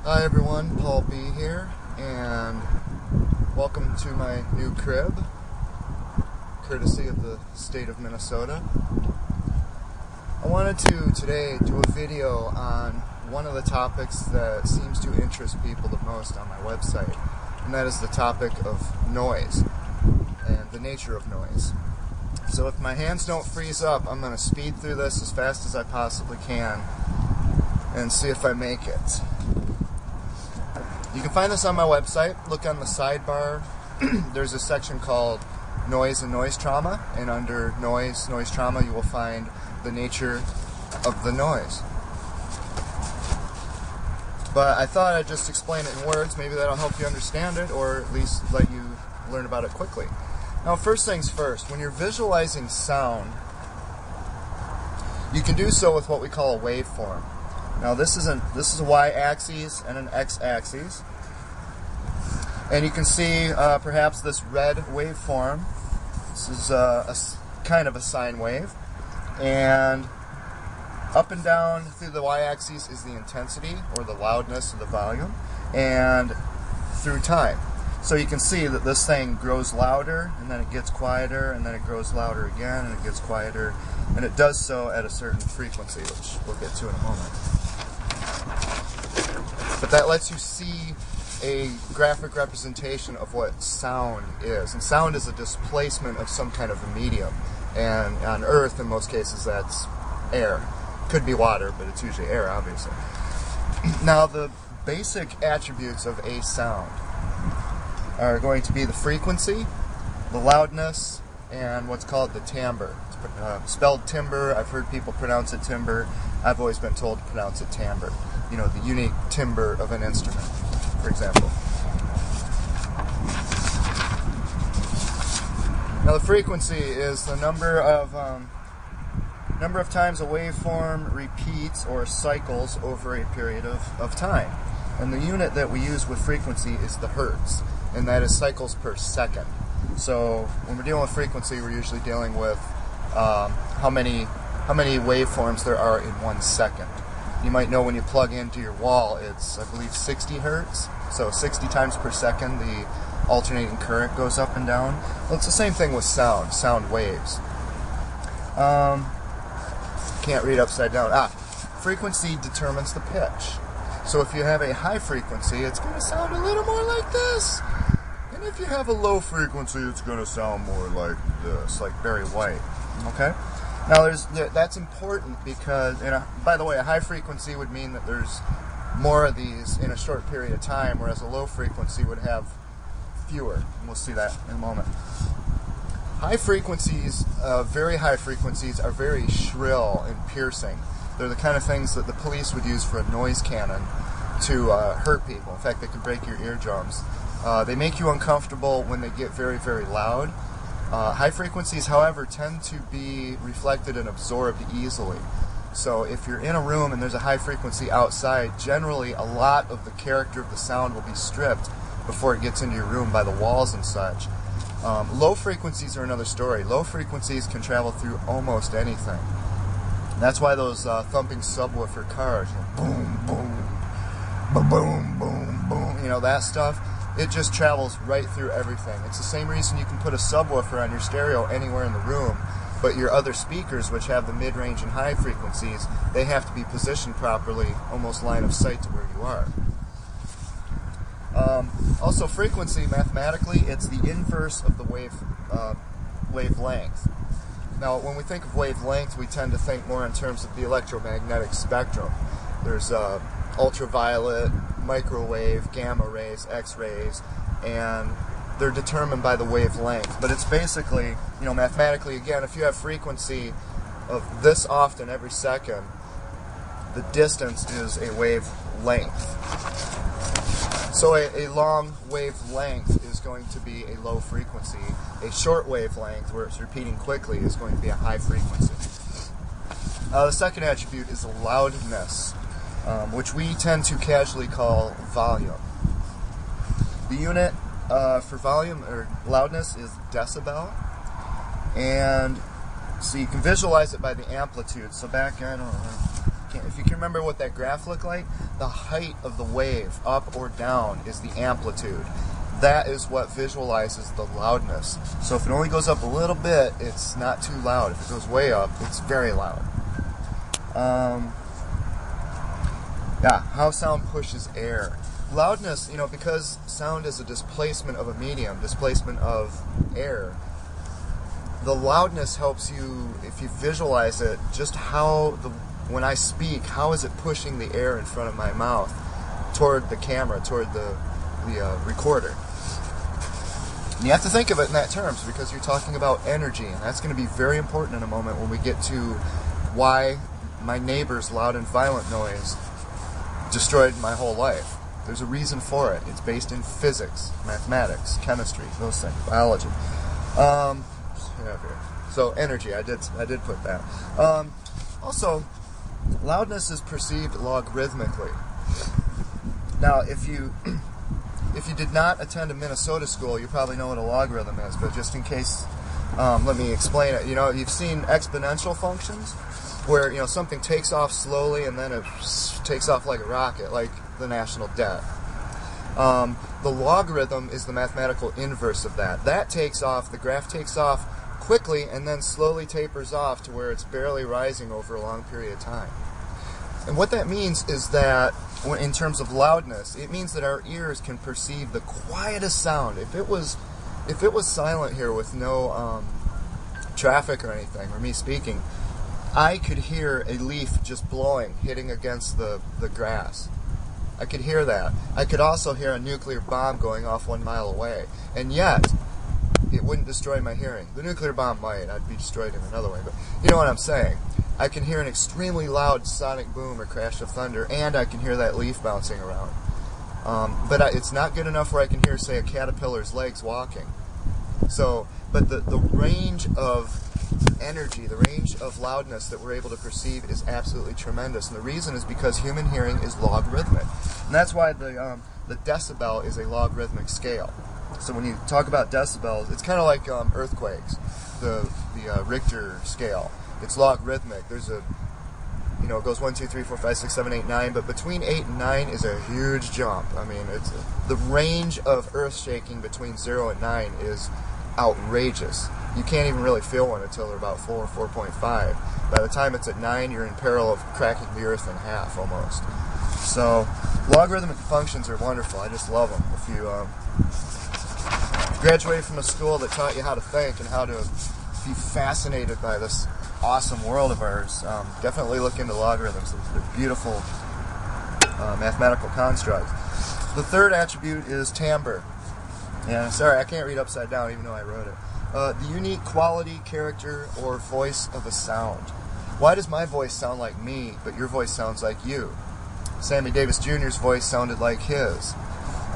Hi everyone, Paul B here, and welcome to my new crib, courtesy of the state of Minnesota. I wanted to today do a video on one of the topics that seems to interest people the most on my website, and that is the topic of noise and the nature of noise. So if my hands don't freeze up, I'm going to speed through this as fast as I possibly can and see if I make it. You can find this on my website. Look on the sidebar. There's a section called Noise and Noise Trauma, and under Noise Trauma you will find the nature of the noise. But I thought I'd just explain it in words. Maybe that'll help you understand it, or at least let you learn about it quickly. Now, first things first, when you're visualizing sound, you can do so with what we call a waveform. Now this is a y-axis and an x-axis, and you can see perhaps this red waveform. This is a kind of a sine wave, and up and down through the y-axis is the intensity or the loudness of the volume, and through time. So you can see that this thing grows louder, and then it gets quieter, and then it grows louder again, and it gets quieter, and it does so at a certain frequency, which we'll get to in a moment. But that lets you see a graphic representation of what sound is. And sound is a displacement of some kind of a medium. And on Earth, in most cases, that's air. Could be water, but it's usually air, obviously. Now, the basic attributes of a sound are going to be the frequency, the loudness, and what's called the timbre. It's spelled timbre. I've heard people pronounce it timbre. I've always been told to pronounce it timbre. You know, the unique timbre of an instrument, for example. Now, the frequency is the number of times a waveform repeats or cycles over a period of time. And the unit that we use with frequency is the hertz, and that is cycles per second. So when we're dealing with frequency, we're usually dealing with how many waveforms there are in 1 second. You might know when you plug into your wall, it's, I believe, 60 hertz. So 60 times per second, the alternating current goes up and down. Well, it's the same thing with sound waves. Can't read upside down. Frequency determines the pitch. So if you have a high frequency, it's going to sound a little more like this. And if you have a low frequency, it's going to sound more like this, like Barry White. Okay? Now, that's important because, by the way, a high frequency would mean that there's more of these in a short period of time, whereas a low frequency would have fewer. And we'll see that in a moment. High frequencies, very high frequencies, are very shrill and piercing. They're the kind of things that the police would use for a noise cannon to hurt people. In fact, they can break your eardrums. They make you uncomfortable when they get very, very loud. High frequencies, however, tend to be reflected and absorbed easily. So if you're in a room and there's a high frequency outside, generally a lot of the character of the sound will be stripped before it gets into your room by the walls and such. Low frequencies are another story. Low frequencies can travel through almost anything. And that's why those thumping subwoofer cars, boom, boom, boom, boom, boom, boom, that stuff, it just travels right through everything. It's the same reason you can put a subwoofer on your stereo anywhere in the room, but your other speakers, which have the mid-range and high frequencies, they have to be positioned properly, almost line of sight to where you are. Also, frequency, mathematically, it's the inverse of the wavelength. Now, when we think of wavelength, we tend to think more in terms of the electromagnetic spectrum. There's ultraviolet, microwave, gamma rays, X-rays, and they're determined by the wavelength. But it's basically, mathematically, again, if you have frequency of this often every second, the distance is a wavelength. So a long wavelength is going to be a low frequency. A short wavelength, where it's repeating quickly, is going to be a high frequency. The second attribute is loudness, which we tend to casually call volume. The unit for volume or loudness is decibelle, and so you can visualize it by the amplitude. So back, I don't know, if you can remember what that graph looked like, the height of the wave, up or down, is the amplitude. That is what visualizes the loudness. So if it only goes up a little bit, it's not too loud. If it goes way up, it's very loud. Yeah, how sound pushes air. Loudness, because sound is a displacement of a medium, displacement of air, the loudness helps you, if you visualize it, just how when I speak, how is it pushing the air in front of my mouth toward the camera, toward the recorder. And you have to think of it in that terms because you're talking about energy, and that's going to be very important in a moment when we get to why my neighbor's loud and violent noise destroyed my whole life. There's a reason for it. It's based in physics, mathematics, chemistry, those things, biology. So energy, I did put that. Also, loudness is perceived logarithmically. Now, if you did not attend a Meannesota school, you probably know what a logarithm is, but just in case, let me explain it. You've seen exponential functions where, something takes off slowly and then it takes off like a rocket, like the national debt. The logarithm is the mathematical inverse of that. That takes off, the graph takes off quickly and then slowly tapers off to where it's barely rising over a long period of time. And what that means is that, in terms of loudness, it means that our ears can perceive the quietest sound. If it was silent here with no traffic or anything, or me speaking, I could hear a leaf just blowing, hitting against the grass. I could hear that. I could also hear a nuclear bomb going off 1 mile away. And yet, it wouldn't destroy my hearing. The nuclear bomb might. I'd be destroyed in another way. But you know what I'm saying. I can hear an extremely loud sonic boom or crash of thunder, and I can hear that leaf bouncing around. But it's not good enough where I can hear, say, a caterpillar's legs walking. But the range of energy, the range of loudness that we're able to perceive is absolutely tremendous. And the reason is because human hearing is logarithmic. And that's why the decibel is a logarithmic scale. So when you talk about decibels, it's kind of like earthquakes, the Richter scale. It's logarithmic. There's it goes 1, 2, 3, 4, 5, 6, 7, 8, 9, but between 8 and 9 is a huge jump. I mean, the range of earth shaking between 0 and 9 is outrageous. You can't even really feel one until they're about 4, 4.5. By the time it's at 9, you're in peril of cracking the earth in half almost. So, logarithmic functions are wonderful. I just love them. If you graduated from a school that taught you how to think and how to be fascinated by this awesome world of ours, definitely look into logarithms. They're beautiful mathematical constructs. The third attribute is timbre. Yeah, sorry, I can't read upside down even though I wrote it. The unique quality, character, or voice of a sound. Why does my voice sound like me, but your voice sounds like you? Sammy Davis Jr.'s voice sounded like his.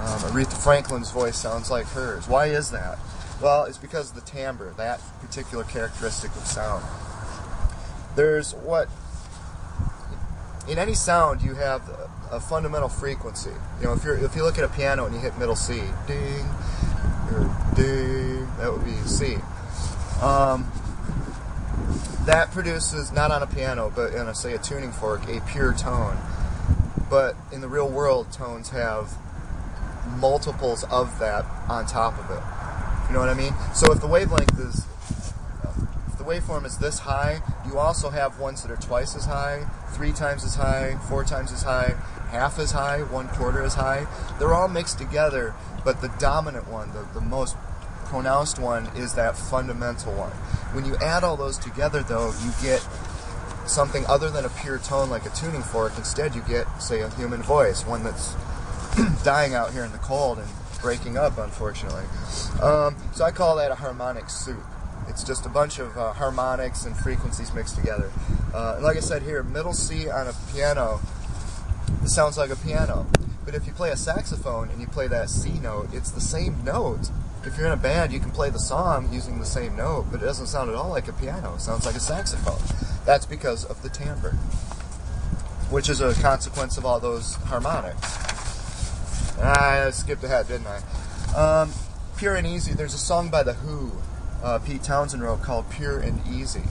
Aretha Franklin's voice sounds like hers. Why is that? Well, it's because of the timbre, that particular characteristic of sound. In any sound you have a fundamental frequency. If you look at a piano and you hit middle C, ding, or ding, that would be C. That produces, not on a piano, but in say a tuning fork, a pure tone. But in the real world, tones have multiples of that on top of it. You know what I mean? So if the wavelength is, if the waveform is this high, you also have ones that are twice as high, 3 times as high, 4 times as high, half as high, 1/4 as high. They're all mixed together, but the dominant one, the most pronounced one, is that fundamental one. When you add all those together, though, you get something other than a pure tone like a tuning fork. Instead, you get, say, a human voice, one that's dying out here in the cold and breaking up, unfortunately. So I call that a harmonic soup. It's just a bunch of harmonics and frequencies mixed together. And like I said here, middle C on a piano, it sounds like a piano. But if you play a saxophone and you play that C note, it's the same note. If you're in a band, you can play the song using the same note, but it doesn't sound at all like a piano. It sounds like a saxophone. That's because of the timbre, which is a consequence of all those harmonics. I skipped ahead, didn't I? Pure and Easy. There's a song by The Who, Pete Townsend wrote, called Pure and Easy.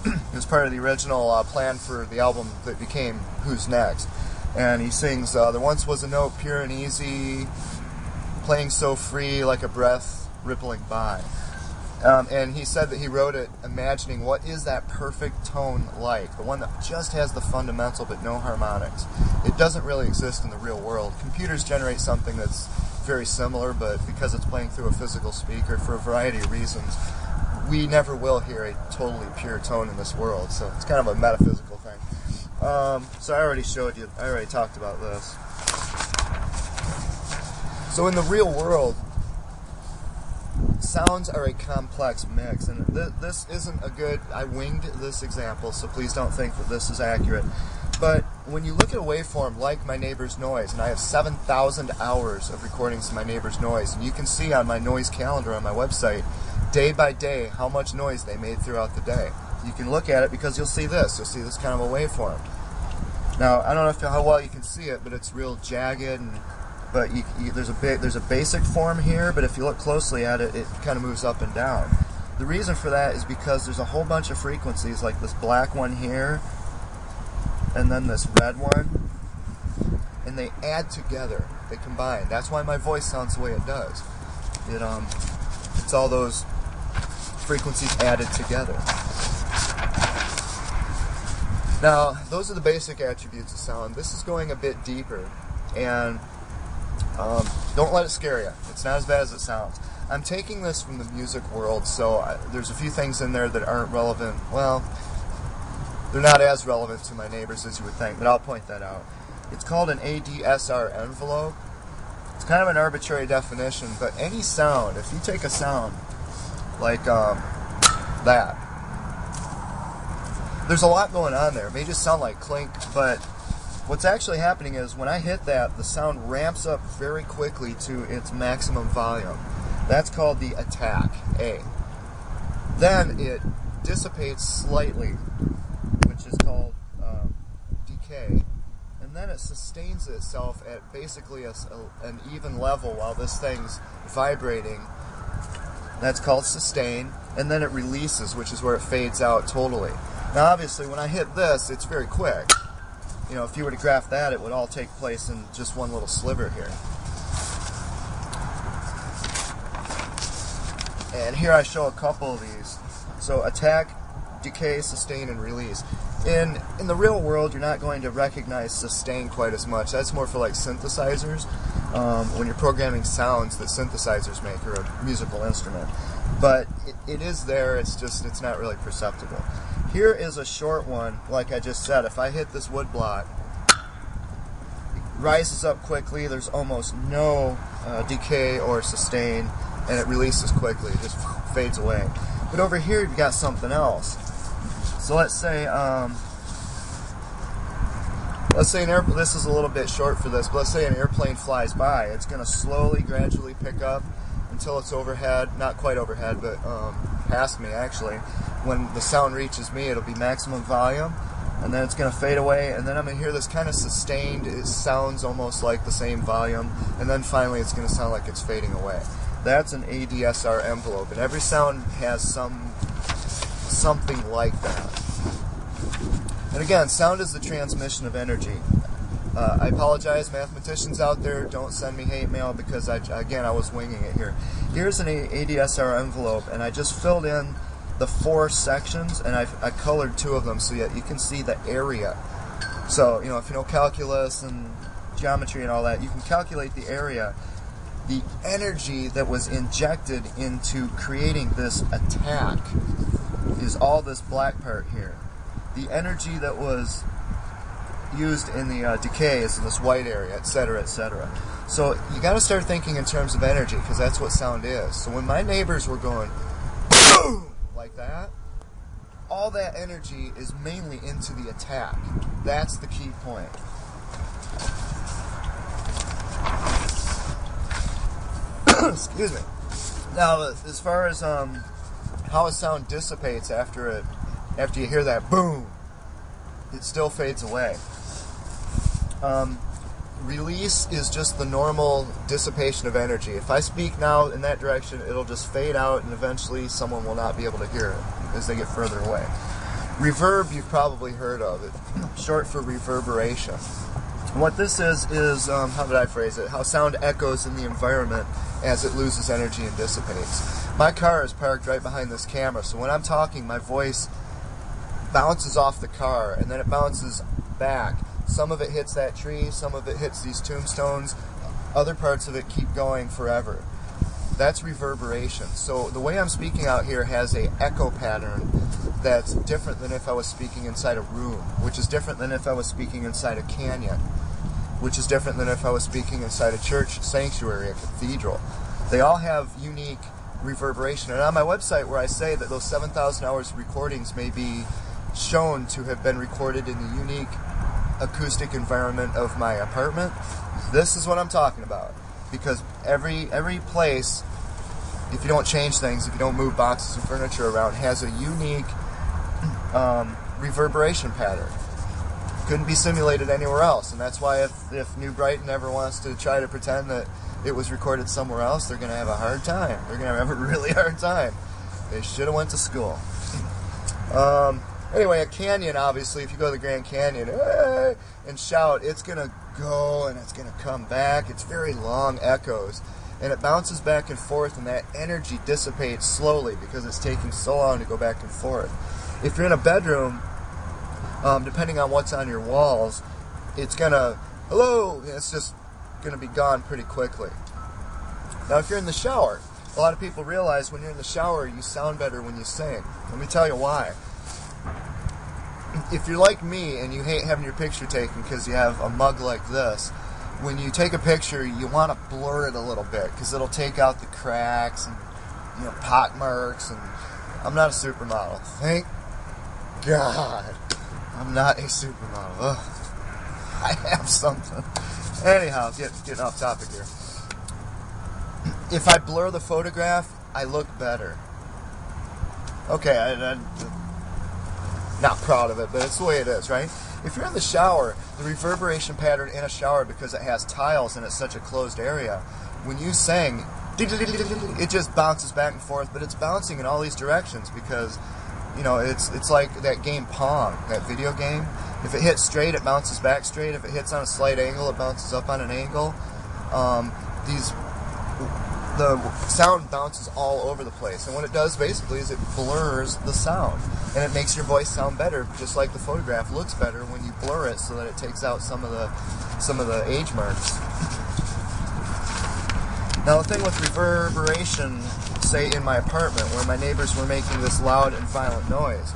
It was part of the original plan for the album that became Who's Next. And he sings, there once was a note pure and easy, playing so free like a breath rippling by. And he said that he wrote it imagining what is that perfect tone like, the one that just has the fundamental but no harmonics. It doesn't really exist in the real world. Computers generate something that's very similar, but because it's playing through a physical speaker for a variety of reasons, we never will hear a totally pure tone in this world. So it's kind of a metaphysical thing. So I already showed you, I already talked about this. So in the real world, sounds are a complex mix, and this isn't a good, I winged this example, so please don't think that this is accurate. But when you look at a waveform like My Neighbor's Noise, and I have 7,000 hours of recordings of My Neighbor's Noise, and you can see on my noise calendar on my website, day by day, how much noise they made throughout the day. You can look at it because you'll see this. You'll see this kind of a waveform. Now, I don't know how well you can see it, but it's real jagged, but there's a basic form here, but if you look closely at it, it kind of moves up and down. The reason for that is because there's a whole bunch of frequencies, like this black one here, and then this red one, and they add together, they combine. That's why my voice sounds the way it does. It's all those frequencies added together. Now, those are the basic attributes of sound. This is going a bit deeper, and don't let it scare you. It's not as bad as it sounds. I'm taking this from the music world, so there's a few things in there that aren't relevant. Well, they're not as relevant to My Neighbors as you would think, but I'll point that out. It's called an Adsr Envelope. It's kind of an arbitrary definition, but any sound, if you take a sound like that, there's a lot going on there. It may just sound like clink, but what's actually happening is when I hit that, the sound ramps up very quickly to its maximum volume. That's called the attack, A. Then it dissipates slightly, which is called decay. And then it sustains itself at basically an even level while this thing's vibrating. That's called sustain. And then it releases, which is where it fades out totally. Now obviously when I hit this, it's very quick. You know, if you were to graph that, it would all take place in just one little sliver here. And here I show a couple of these. So attack, decay, sustain, and release. In the real world, you're not going to recognize sustain quite as much. That's more for like synthesizers, when you're programming sounds that synthesizers make, or a musical instrument. But it is there, it's not really perceptible. Here is a short one, like I just said. If I hit this wood block, it rises up quickly, there's almost no decay or sustain, and it releases quickly, it just fades away. But over here you've got something else. So let's say this is a little bit short for this, but let's say an airplane flies by. It's going to slowly, gradually pick up until it's overhead, not quite overhead, but past me actually. When the sound reaches me, it'll be maximum volume, and then it's going to fade away, and then I'm going to hear this kind of sustained, it sounds almost like the same volume, and then finally it's going to sound like it's fading away. That's an Adsr envelope, and every sound has something like that. And again, sound is the transmission of energy. I apologize, mathematicians out there, don't send me hate mail because I was winging it here. Here's an Adsr envelope, and I just filled in the 4 sections, and I colored 2 of them so that you can see the area. So, you know, if you know calculus and geometry and all that, you can calculate the area. The energy that was injected into creating this attack is all this black part here. The energy that was used in the decay is this white area, etc., etc. So you got to start thinking in terms of energy, because that's what sound is. So when My Neighbors were going boom like that, all that energy is mainly into the attack. That's the key point. Excuse me. Now, as far as how a sound dissipates after you hear that boom, it still fades away. Release is just the normal dissipation of energy. If I speak now in that direction, it'll just fade out, and eventually someone will not be able to hear it as they get further away. Reverb, you've probably heard of it, short for reverberation. What this is how did I phrase it? How sound echoes in the environment as it loses energy and dissipates. My car is parked right behind this camera, so when I'm talking, my voice bounces off the car, and then it bounces back. Some of it hits that tree, some of it hits these tombstones, other parts of it keep going forever. That's reverberation. So the way I'm speaking out here has an echo pattern that's different than if I was speaking inside a room, which is different than if I was speaking inside a canyon, which is different than if I was speaking inside a church sanctuary, a cathedral. They all have unique reverberation. And on my website, where I say that those 7,000 hours of recordings may be shown to have been recorded in the unique acoustic environment of my apartment, this is what I'm talking about. Because every place, if you don't change things, if you don't move boxes and furniture around, has a unique reverberation pattern. Couldn't be simulated anywhere else, and that's why if New Brighton ever wants to try to pretend that it was recorded somewhere else, they're going to have a hard time. They're going to have a really hard time. They should have went to school. Anyway, a canyon, obviously, if you go to the Grand Canyon and shout, it's going to go and it's going to come back. It's very long echoes, and it bounces back and forth, and that energy dissipates slowly because it's taking so long to go back and forth. If you're in a bedroom, depending on what's on your walls, it's going to, hello, it's just going to be gone pretty quickly. Now, if you're in the shower, a lot of people realize when you're in the shower, you sound better when you sing. Let me tell you why. If you're like me and you hate having your picture taken because you have a mug like this, when you take a picture, you want to blur it a little bit because it'll take out the cracks and pock marks. And I'm not a supermodel. Thank God, I'm not a supermodel. Ugh. I have something. Anyhow, getting off topic here. If I blur the photograph, I look better. Okay, I'm not proud of it, but it's the way it is, right? If you're in the shower, the reverberation pattern in a shower, because it has tiles and it's such a closed area, when you sing, it just bounces back and forth, but it's bouncing in all these directions because, it's like that game Pong, that video game. If it hits straight, it bounces back straight. If it hits on a slight angle, it bounces up on an angle. The sound bounces all over the place, and what it does basically is it blurs the sound, and it makes your voice sound better, just like the photograph looks better when you blur it so that it takes out some of the age marks. Now, the thing with reverberation, say in my apartment where my neighbors were making this loud and violent noise,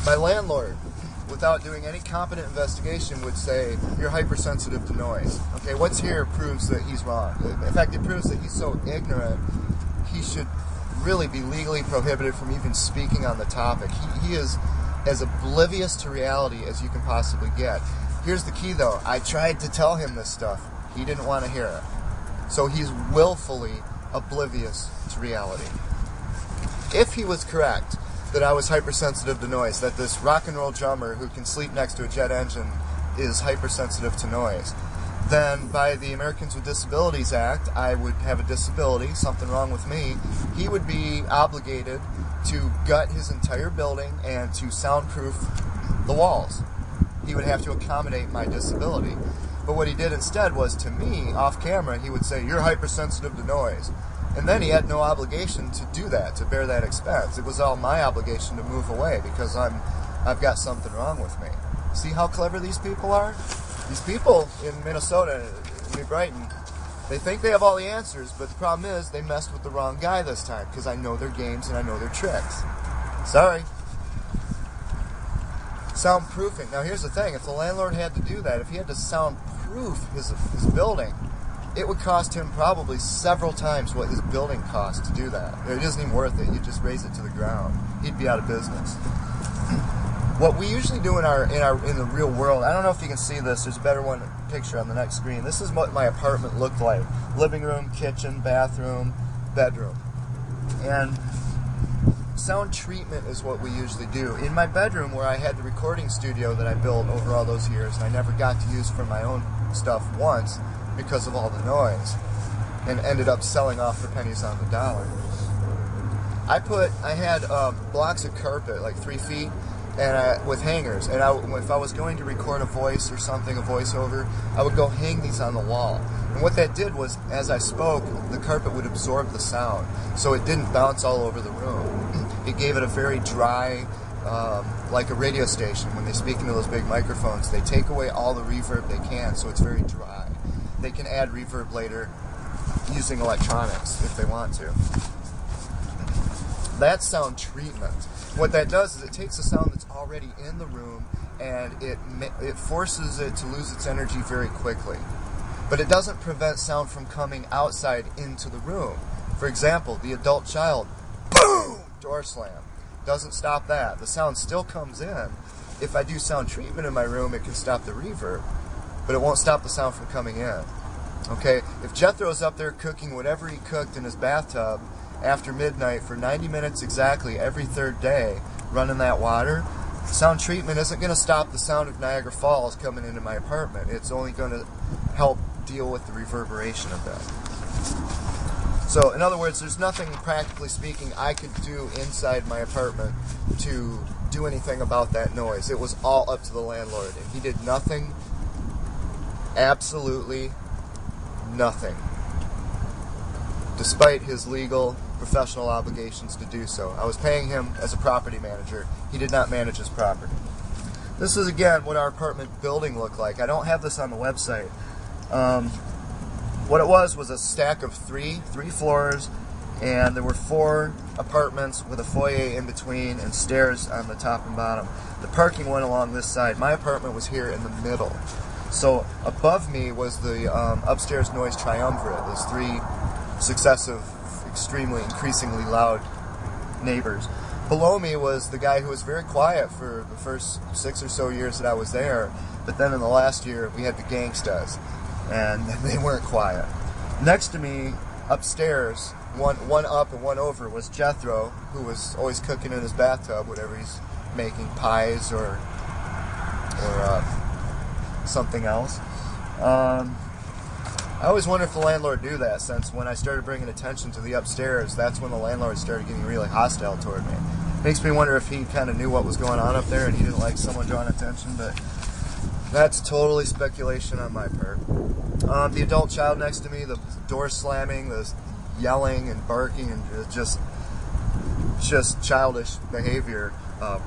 my landlord, without doing any competent investigation, would say, you're hypersensitive to noise. Okay, what's here proves that he's wrong. In fact, it proves that he's so ignorant, he should really be legally prohibited from even speaking on the topic. He is as oblivious to reality as you can possibly get. Here's the key, though. I tried to tell him this stuff. He didn't want to hear it. So he's willfully oblivious to reality. If he was correct that I was hypersensitive to noise, that this rock and roll drummer who can sleep next to a jet engine is hypersensitive to noise, then by the Americans with Disabilities Act, I would have a disability, something wrong with me. He would be obligated to gut his entire building and to soundproof the walls. He would have to accommodate my disability. But what he did instead was, to me, off camera, he would say, you're hypersensitive to noise. And then he had no obligation to do that, to bear that expense. It was all my obligation to move away because I've got something wrong with me. See how clever these people are? These people in Meannesota, New Brighton, they think they have all the answers, but the problem is they messed with the wrong guy this time because I know their games and I know their tricks. Sorry. Soundproofing. Now here's the thing, if the landlord had to do that, if he had to soundproof his building, it would cost him probably several times what his building costs to do that. It isn't even worth it. You just raise it to the ground. He'd be out of business. What we usually do in the real world, I don't know if you can see this, there's a better picture on the next screen. This is what my apartment looked like. Living room, kitchen, bathroom, bedroom. And sound treatment is what we usually do. In my bedroom, where I had the recording studio that I built over all those years, and I never got to use for my own stuff once because of all the noise, and ended up selling off for pennies on the dollar. I had blocks of carpet, like 3 feet, and with hangers. And if I was going to record a voice or something, a voiceover, I would go hang these on the wall. And what that did was, as I spoke, the carpet would absorb the sound, so it didn't bounce all over the room. It gave it a very dry, like a radio station. When they speak into those big microphones, they take away all the reverb they can, so it's very dry. They can add reverb later using electronics if they want to. That's sound treatment. What that does is it takes a sound that's already in the room and it forces it to lose its energy very quickly. But it doesn't prevent sound from coming outside into the room. For example, the adult child, boom, door slam. Doesn't stop that. The sound still comes in. If I do sound treatment in my room, it can stop the reverb, but it won't stop the sound from coming in. Okay, if Jethro's up there cooking whatever he cooked in his bathtub after midnight for 90 minutes exactly every third day, running that water, sound treatment isn't going to stop the sound of Niagara Falls coming into my apartment. It's only going to help deal with the reverberation of that. So, in other words, there's nothing, practically speaking, I could do inside my apartment to do anything about that noise. It was all up to the landlord, and he did nothing, absolutely nothing, despite his legal, professional obligations to do so. I was paying him as a property manager. He did not manage his property. This is, again, what our apartment building looked like. I don't have this on the website. What it was a stack of three floors, and there were 4 apartments with a foyer in between and stairs on the top and bottom. The parking went along this side. My apartment was here in the middle. So above me was the upstairs noise triumvirate, those 3 successive, increasingly loud neighbors. Below me was the guy who was very quiet for the first 6 or so years that I was there, but then in the last year we had the gangstas, and they weren't quiet. Next to me, upstairs, one up and one over, was Jethro, who was always cooking in his bathtub, whatever he's making, pies or something else. I always wonder if the landlord knew that, since when I started bringing attention to the upstairs, that's when the landlord started getting really hostile toward me. Makes me wonder if he kind of knew what was going on up there and he didn't like someone drawing attention, but that's totally speculation on my part. The adult child next to me, the door slamming, the yelling and barking, and just childish behavior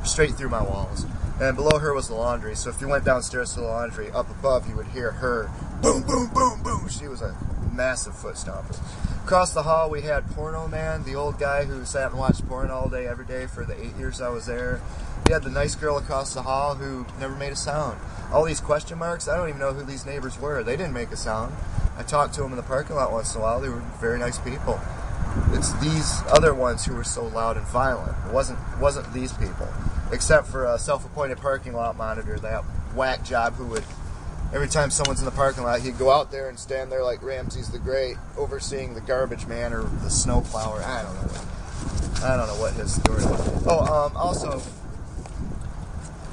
straight through my walls. And below her was the laundry, so if you went downstairs to the laundry, up above you would hear her boom, boom, boom, boom. She was a massive foot stomper. Across the hall we had Porno Man, the old guy who sat and watched porn all day, every day for the 8 years I was there. We had the nice girl across the hall who never made a sound. All these question marks, I don't even know who these neighbors were. They didn't make a sound. I talked to them in the parking lot once in a while. They were very nice people. It's these other ones who were so loud and violent. It wasn't these people. Except for a self-appointed parking lot monitor, that whack job who would, every time someone's in the parking lot, he'd go out there and stand there like Ramses the Great, overseeing the garbage man or the snow plower. I don't know what his story was. Also,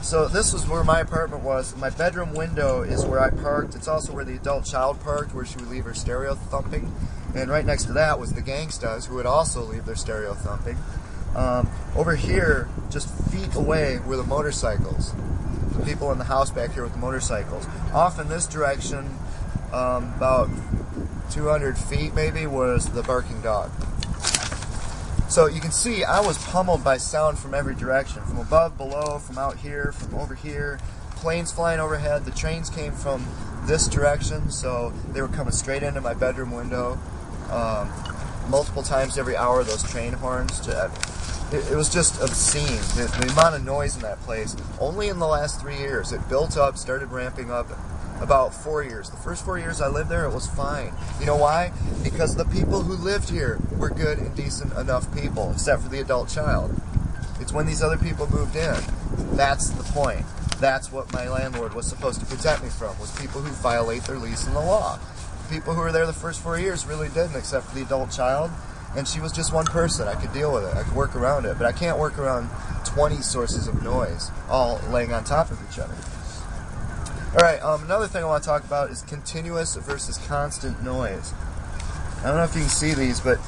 so this was where my apartment was. My bedroom window is where I parked. It's also where the adult child parked, where she would leave her stereo thumping. And right next to that was the gangstas, who would also leave their stereo thumping. Over here, just feet away, were the motorcycles. The people in the house back here with the motorcycles. Off in this direction, about 200 feet maybe, was the barking dog. So you can see I was pummeled by sound from every direction. From above, below, from out here, from over here. Planes flying overhead. The trains came from this direction, so they were coming straight into my bedroom window. Multiple times every hour, those train horns. It was just obscene, the amount of noise in that place. Only in the last 3 years. It built up, started ramping up. About 4 years. The first 4 years I lived there, it was fine. You know why? Because the people who lived here were good and decent enough people, except for the adult child. It's when these other people moved in. That's the point. That's what my landlord was supposed to protect me from, was people who violate their lease and the law. The people who were there the first 4 years really didn't, except for the adult child. And she was just one person. I could deal with it. I could work around it. But I can't work around 20 sources of noise, all laying on top of each other. Alright, another thing I want to talk about is continuous versus constant noise. I don't know if you can see these, but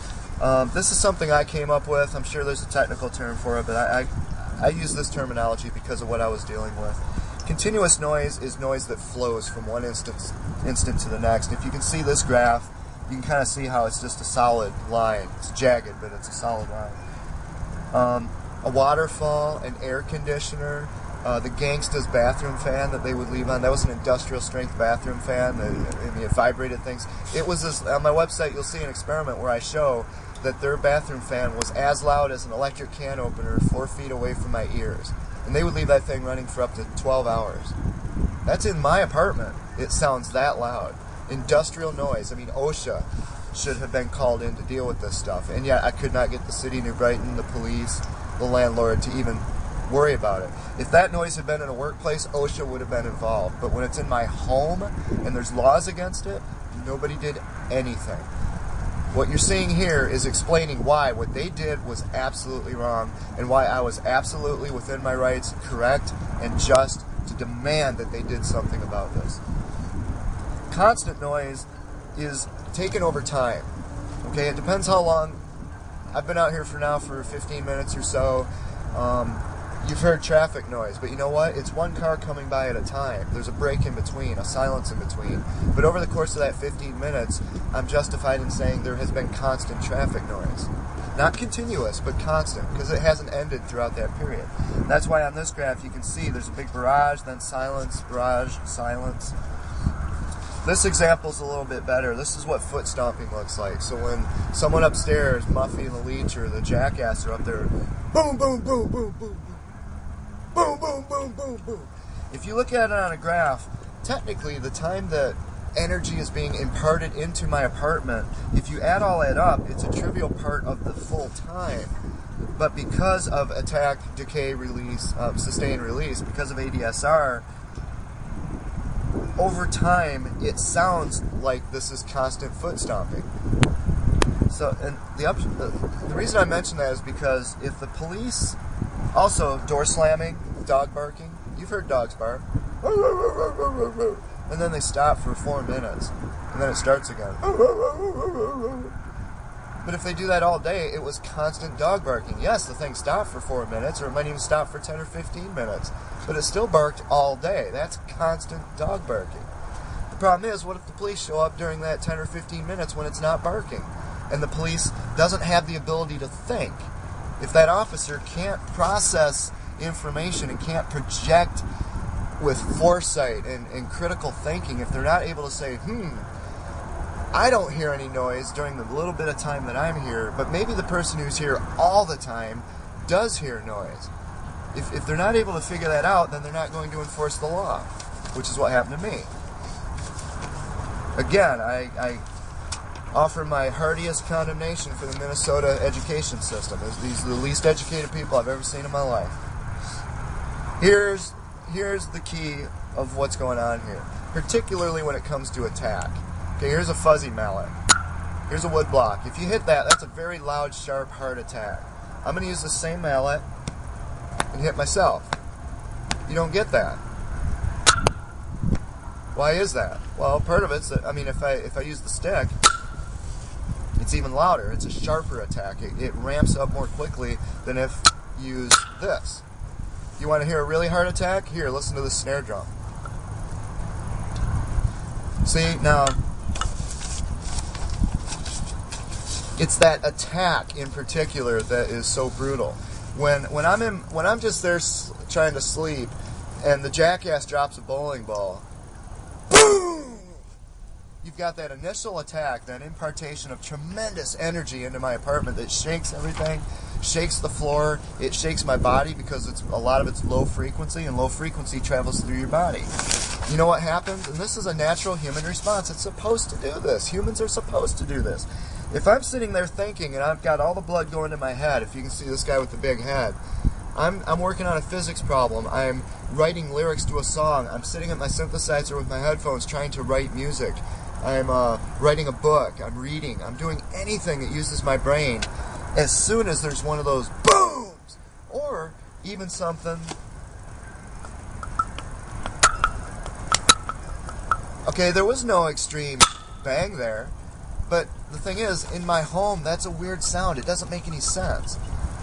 This is something I came up with. I'm sure there's a technical term for it, but I use this terminology because of what I was dealing with. Continuous noise is noise that flows from one instant to the next. If you can see this graph, you can kind of see how it's just a solid line. It's jagged, but it's a solid line. A waterfall, an air conditioner, the Gangsta's bathroom fan that they would leave on. That was an industrial strength bathroom fan, and it vibrated things. It was this, on my website you'll see an experiment where I show that their bathroom fan was as loud as an electric can opener 4 feet away from my ears. And they would leave that thing running for up to 12 hours. That's in my apartment. It sounds that loud. Industrial noise. I mean, OSHA should have been called in to deal with this stuff. And yet I could not get the city of New Brighton, the police, the landlord to even worry about it. If that noise had been in a workplace, OSHA would have been involved. But when it's in my home and there's laws against it, nobody did anything. What you're seeing here is explaining why what they did was absolutely wrong and why I was absolutely within my rights, correct, and just to demand that they did something about this. Constant noise is taken over time. Okay, it depends how long. I've been out here for 15 minutes or so. You've heard traffic noise, but you know what? It's one car coming by at a time. There's a break in between, a silence in between. But over the course of that 15 minutes, I'm justified in saying there has been constant traffic noise. Not continuous, but constant, because it hasn't ended throughout that period. That's why on this graph you can see there's a big barrage, then silence, barrage, silence. This example's a little bit better. This is what foot stomping looks like. So when someone upstairs, Muffy and the Leech or the Jackass are up there, boom, boom, boom, boom, boom, boom, boom, boom, boom, boom. If you look at it on a graph, technically the time that energy is being imparted into my apartment, if you add all that up, it's a trivial part of the full time. But because of attack, decay, release, sustain, release, because of ADSR, over time it sounds like this is constant foot stomping. So, and the reason I mention that is because if the police, also door slamming, dog barking, you've heard dogs bark, and then they stop for 4 minutes, and then it starts again. But if they do that all day, it was constant dog barking. Yes, the thing stopped for 4 minutes, or it might even stop for 10 or 15 minutes, but it still barked all day. That's constant dog barking. The problem is, what if the police show up during that 10 or 15 minutes when it's not barking, and the police doesn't have the ability to think? If that officer can't process information and can't project with foresight and critical thinking, if they're not able to say, I don't hear any noise during the little bit of time that I'm here, but maybe the person who's here all the time does hear noise. If they're not able to figure that out, then they're not going to enforce the law, which is what happened to me. Again, I offer my heartiest condemnation for the Meannesota education system. These are the least educated people I've ever seen in my life. Here's the key of what's going on here, particularly when it comes to attack. Okay, here's a fuzzy mallet. Here's a wood block. If you hit that, that's a very loud, sharp, hard attack. I'm going to use the same mallet and hit myself. You don't get that. Why is that? Well, part of it's that, I mean, if I use the stick, it's even louder. It's a sharper attack. It ramps up more quickly than if you use this. You want to hear a really hard attack? Here, listen to the snare drum. See, now, it's that attack in particular that is so brutal. When I'm just there trying to sleep, and the jackass drops a bowling ball, boom! You've got that initial attack, that impartation of tremendous energy into my apartment that shakes everything, shakes the floor, it shakes my body because a lot of it's low frequency, and low frequency travels through your body. You know what happens? And this is a natural human response. It's supposed to do this. Humans are supposed to do this. If I'm sitting there thinking and I've got all the blood going to my head, if you can see this guy with the big head, I'm working on a physics problem. I'm writing lyrics to a song. I'm sitting at my synthesizer with my headphones trying to write music. I'm writing a book. I'm reading. I'm doing anything that uses my brain. As soon as there's one of those booms, or even something. Okay, there was no extreme bang there. But the thing is, in my home, that's a weird sound. It doesn't make any sense.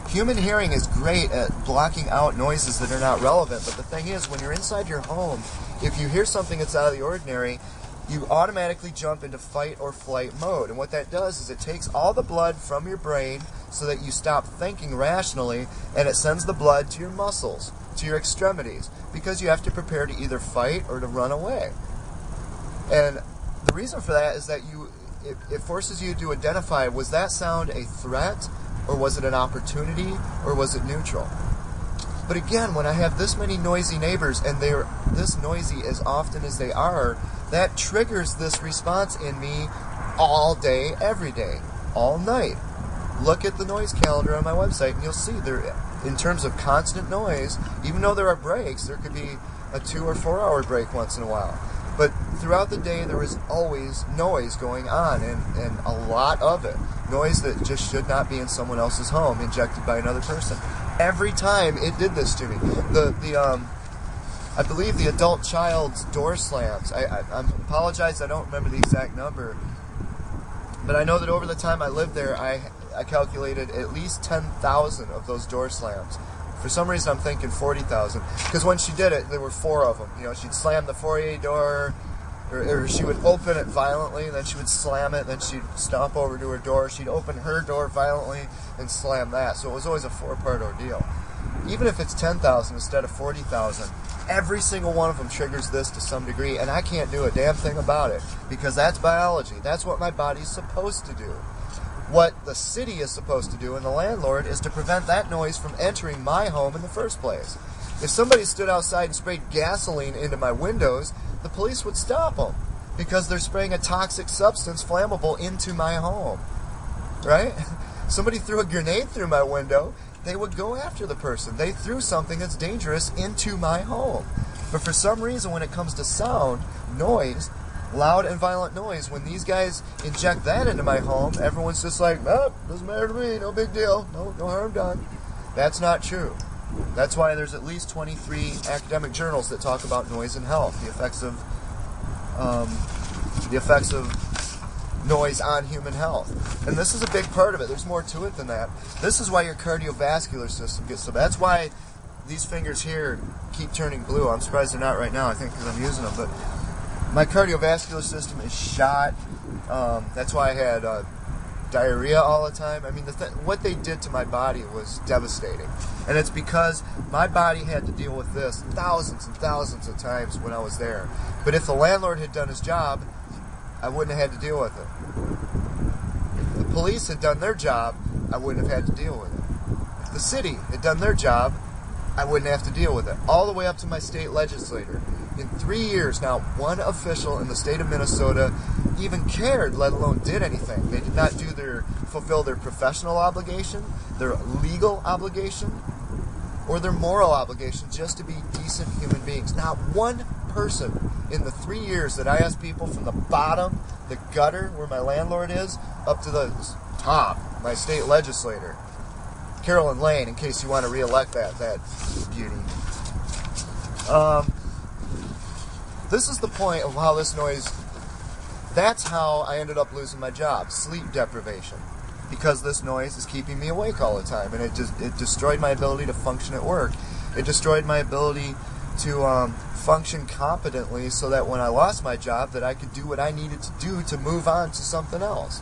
Human hearing is great at blocking out noises that are not relevant, but the thing is, when you're inside your home, if you hear something that's out of the ordinary, you automatically jump into fight or flight mode. And what that does is it takes all the blood from your brain so that you stop thinking rationally, and it sends the blood to your muscles, to your extremities, because you have to prepare to either fight or to run away. And the reason for that is that it forces you to identify, was that sound a threat, or was it an opportunity, or was it neutral? But again, when I have this many noisy neighbors, and they're this noisy as often as they are, that triggers this response in me all day, every day, all night. Look at the noise calendar on my website, and you'll see there, in terms of constant noise, even though there are breaks, there could be a 2 or 4 hour break once in a while. But throughout the day, there is always noise going on, and a lot of it. Noise that just should not be in someone else's home, injected by another person. Every time it did this to me. I believe the adult child's door slams. I apologize, I don't remember the exact number. But I know that over the time I lived there, I calculated at least 10,000 of those door slams. For some reason, I'm thinking 40,000. Because when she did it, there were 4 of them. You know, she'd slam the foyer door, or she would open it violently, and then she would slam it, and then she'd stomp over to her door. She'd open her door violently and slam that. So it was always a 4-part ordeal. Even if it's 10,000 instead of 40,000, every single one of them triggers this to some degree, and I can't do a damn thing about it, because that's biology. That's what my body's supposed to do. What the city is supposed to do, and the landlord, is to prevent that noise from entering my home in the first place. If somebody stood outside and sprayed gasoline into my windows, the police would stop them, because they're spraying a toxic substance, flammable, into my home. Right? Somebody threw a grenade through my window, they would go after the person. They threw something that's dangerous into my home. But for some reason, when it comes to sound, noise, loud and violent noise, when these guys inject that into my home, everyone's just like, oh, doesn't matter to me, no big deal, no harm done. That's not true. That's why there's at least 23 academic journals that talk about noise and health, the effects of noise on human health. And this is a big part of it. There's more to it than that. This is why your cardiovascular system gets so bad. That's why these fingers here keep turning blue. I'm surprised they're not right now, I think, because I'm using them. But my cardiovascular system is shot. That's why I had diarrhea all the time. I mean, what they did to my body was devastating. And it's because my body had to deal with this thousands and thousands of times when I was there. But if the landlord had done his job, I wouldn't have had to deal with it. If the police had done their job, I wouldn't have had to deal with it. If the city had done their job, I wouldn't have to deal with it. All the way up to my state legislator. In 3 years now, one official in the state of Minnesota even cared, let alone did anything. They did not fulfill their professional obligation, their legal obligation, or their moral obligation just to be decent human beings. Not one person in the 3 years that I asked people from the bottom, the gutter where my landlord is, up to the top, my state legislator, Carolyn Lane, in case you want to re-elect that beauty. This is the point of how this noise, that's how I ended up losing my job, sleep deprivation. Because this noise is keeping me awake all the time, and it destroyed my ability to function at work. It destroyed my ability to function competently, so that when I lost my job, that I could do what I needed to do to move on to something else.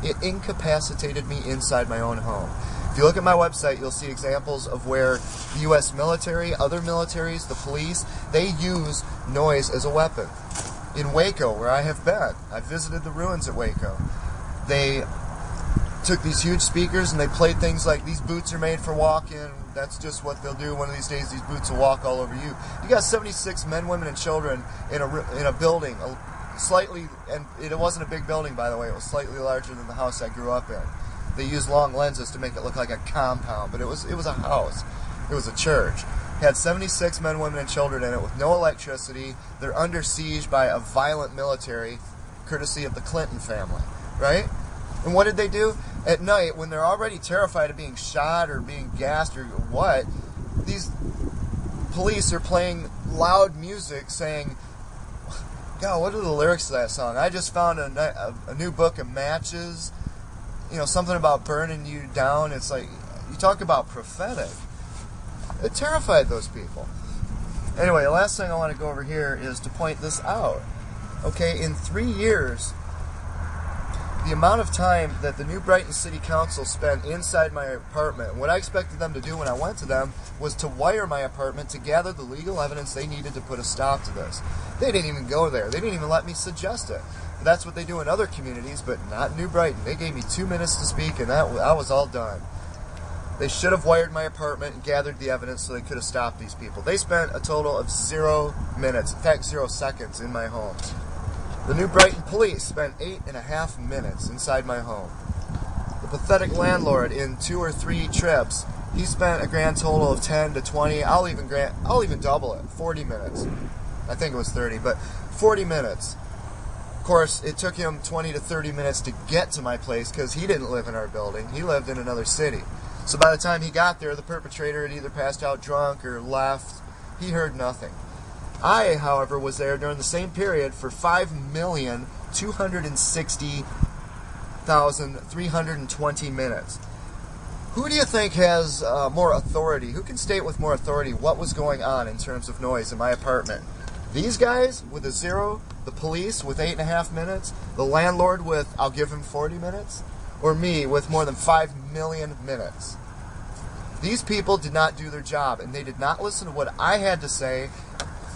It incapacitated me inside my own home. If you look at my website, you'll see examples of where the U.S. military, other militaries, the police, they use noise as a weapon. In Waco, where I have been, I visited the ruins at Waco. They took these huge speakers and they played things like, these boots are made for walking, that's just what they'll do. One of these days, these boots will walk all over you. You got 76 men, women, and children in a building, and it wasn't a big building, by the way. It was slightly larger than the house I grew up in. They used long lenses to make it look like a compound, but it was a house. It was a church. It had 76 men, women, and children in it with no electricity. They're under siege by a violent military, courtesy of the Clinton family, right? And what did they do? At night, when they're already terrified of being shot or being gassed or what, these police are playing loud music saying, God, what are the lyrics to that song? I just found a new book of matches. You know, something about burning you down. It's like, you talk about prophetic. It terrified those people. Anyway, the last thing I want to go over here is to point this out. Okay, in 3 years, the amount of time that the New Brighton City Council spent inside my apartment, what I expected them to do when I went to them was to wire my apartment to gather the legal evidence they needed to put a stop to this. They didn't even go there. They didn't even let me suggest it. That's what they do in other communities, but not New Brighton. They gave me 2 minutes to speak, and I was all done. They should have wired my apartment and gathered the evidence so they could have stopped these people. They spent a total of 0 minutes, in fact 0 seconds, in my home. The New Brighton police spent 8.5 minutes inside my home. The pathetic landlord, in 2 or 3 trips, he spent a grand total of 10 to 20. I'll even double it. 40 minutes. I think it was 30, but 40 minutes. Of course, it took him 20 to 30 minutes to get to my place because he didn't live in our building. He lived in another city. So by the time he got there, the perpetrator had either passed out drunk or left. He heard nothing. I, however, was there during the same period for 5,260,320 minutes. Who do you think has more authority? Who can state with more authority what was going on in terms of noise in my apartment? These guys with a 0, the police with 8.5 minutes, the landlord with, I'll give him 40 minutes, or me with more than 5 million minutes. These people did not do their job, and they did not listen to what I had to say,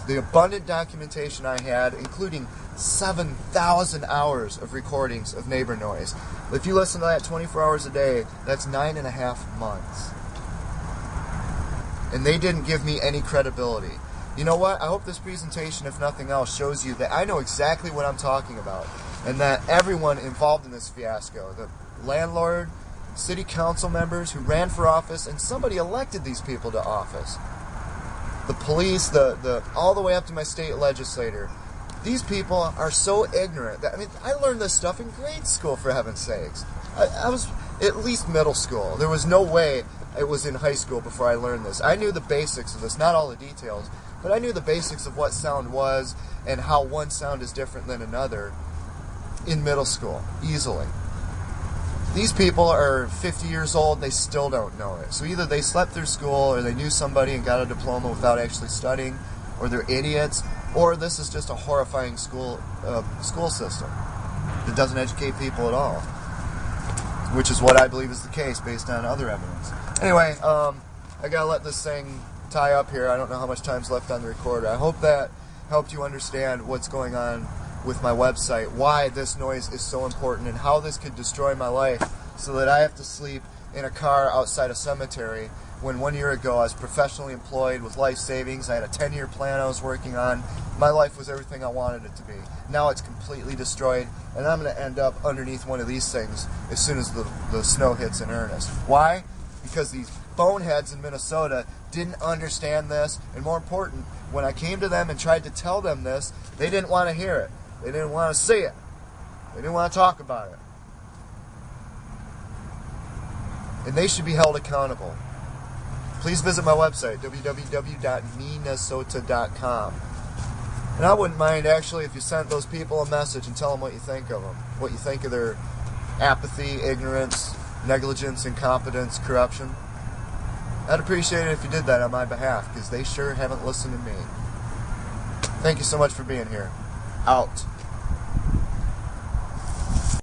the abundant documentation I had, including 7,000 hours of recordings of neighbor noise. If you listen to that 24 hours a day, that's 9.5 months. And they didn't give me any credibility. You know what? I hope this presentation, if nothing else, shows you that I know exactly what I'm talking about, and that everyone involved in this fiasco, the landlord, city council members who ran for office, and somebody elected these people to office, the police, all the way up to my state legislator. These people are so ignorant that, I mean, I learned this stuff in grade school, for heaven's sakes. I was at least middle school. There was no way it was in high school before I learned this. I knew the basics of this, not all the details, but I knew the basics of what sound was and how one sound is different than another in middle school, easily. These people are 50 years old, they still don't know it. So either they slept through school, or they knew somebody and got a diploma without actually studying, or they're idiots, or this is just a horrifying school system that doesn't educate people at all, which is what I believe is the case based on other evidence. Anyway, I gotta let this thing tie up here. I don't know how much time's left on the recorder. I hope that helped you understand what's going on with my website, why this noise is so important, and how this could destroy my life so that I have to sleep in a car outside a cemetery when 1 year ago I was professionally employed with life savings. I had a 10-year plan I was working on. My life was everything I wanted it to be. Now it's completely destroyed, and I'm going to end up underneath one of these things as soon as the snow hits in earnest. Why? Because these boneheads in Minnesota didn't understand this, and more important, when I came to them and tried to tell them this, they didn't want to hear it. They didn't want to see it. They didn't want to talk about it. And they should be held accountable. Please visit my website, www.meannesota.com. And I wouldn't mind, actually, if you sent those people a message and tell them what you think of them, what you think of their apathy, ignorance, negligence, incompetence, corruption. I'd appreciate it if you did that on my behalf, because they sure haven't listened to me. Thank you so much for being here. Out.